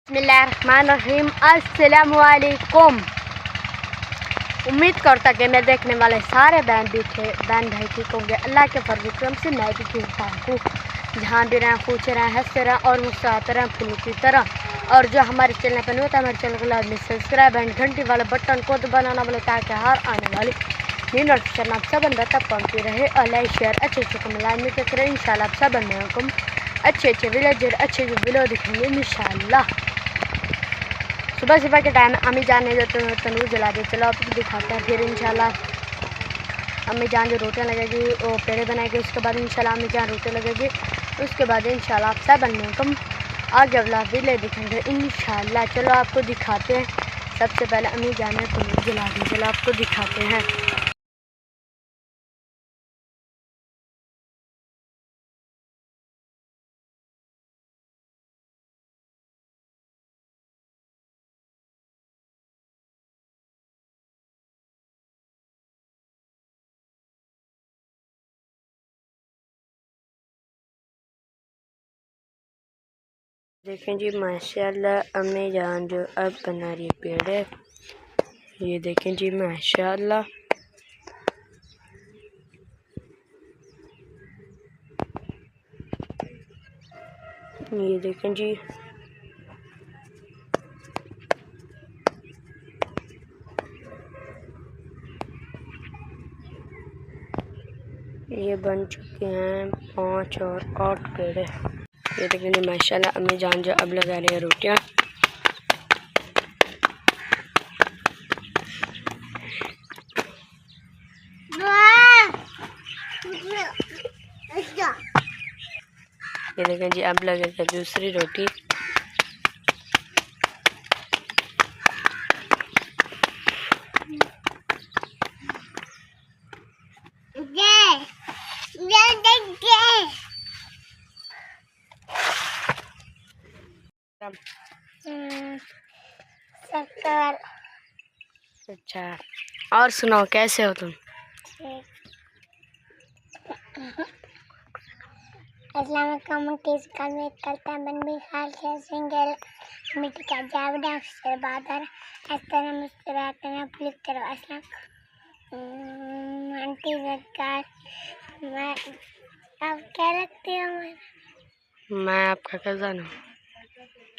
बिस्मिल्लाहिर्रहमानिर्रहीम। अस्सलाम वालेकुम। उम्मीद करता कि मैं देखने वाले सारे बहन भाई ठीक होंगे। अल्लाह के फर्ज करम से मैं भी ठीक ठाक हूँ। जहाँ भी रहें खुश रहें, हंसते रहें और मुस्कुराते रहें फूलों की तरह। और जो हमारे चैनल पर नहीं होता हमारे चैनल को लाजमी सब्सक्राइब एंड घंटी वाले बटन को दबाना बोले ताकि हर आने वाली न्यू नोटिफिकेशन आप सब तक पहुँचती रहे। और लाइक शेयर अच्छे कमेंट लाजमी करें। इंशाल्लाह आप सब हुकुम अच्छे विलेजर अच्छे वीडियो दिखेंगे इंशाल्लाह। सुबह के टाइम अम्मी जान नहीं देते तंदूर जला दे। चलो आपको दिखाते हैं फिर इंशाल्लाह। अम्मी जान जो रोटियाँ लगेगी वो पेड़े बनाएगी, उसके बाद इंशाल्लाह अम्मी जान रोटी लगेगी, उसके बाद इंशाल्लाह आप सब हुकुम आगे अगला वीडियो दिखेंगे इंशाल्लाह। चलो आपको दिखाते हैं। सबसे पहले अम्मी जान ने तंदूर जला दी। चलो आपको दिखाते हैं। देखें जी माशाल्लाह अम्मी जान जो अब बना रही है पेड़े। ये देखें जी माशाल्लाह। ये देखें जी ये बन चुके हैं 5 और 8 पेड़े। ये देखें जी माशाल्लाह अम्मी जान जो अब लगा रही है रोटियाँ। ये देखें जी अब लगेगा दूसरी रोटी। अच्छा और सुनाओ कैसे हो तुम? अस्सलाम टेस्ट करता बन भी हाल के सिंगल मिट्टी का जावड़ा से बादर इस तरह मुस्कुराते हैं फ्लिप करो अस्सलाम आंटी सरकार। मैं आप क्या लगती हो? मैं आपका कज़न हूँ।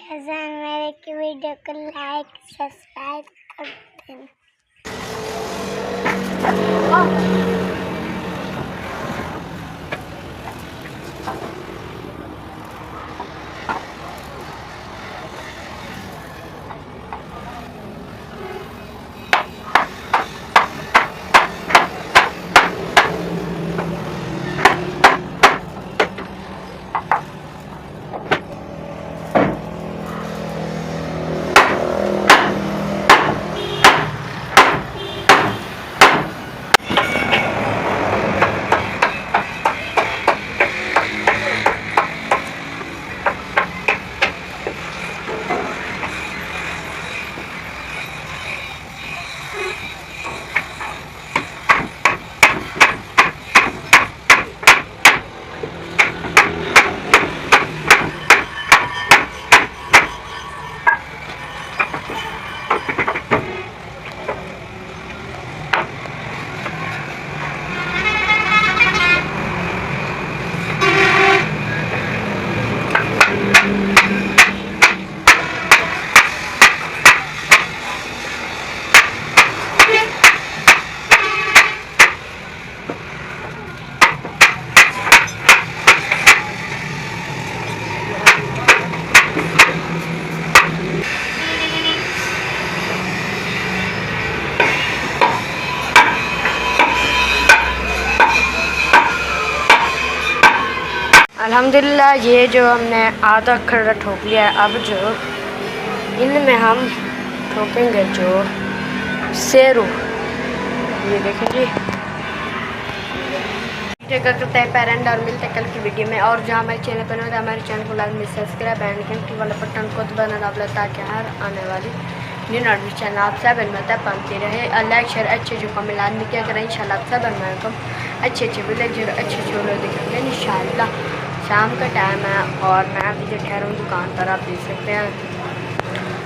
कज़न मेरे की वीडियो को लाइक सब्सक्राइब कर देना। अल्हम्दुलिल्लाह ये जो हमने आधा खड़ा ठोक लिया है। अब जो इनमें हम ठोकेंगे जो सेरू। ये देखें जी करते हैं पेरेंट और मिलते कल की वीडियो में। और जो हमारे चैनल पर नहीं होता हमारे चैनल को लाजमी सब्सक्राइब एंड घंटी वाला बटन को दबाना दाबला ताकि हर आने वाली न्यू नोटिफिकेशन आप सब तक पहुँचती रहे। और लाइक शेयर अच्छे जो कमेंट लाजमी क्या करें इंशाल्लाह आप सब अच्छे विलेजर अच्छे वीडियो दिखेंगे इंशाल्लाह। शाम का टाइम है और मैं अभी जो ठहरा हूँ दुकान पर, आप देख सकते हैं।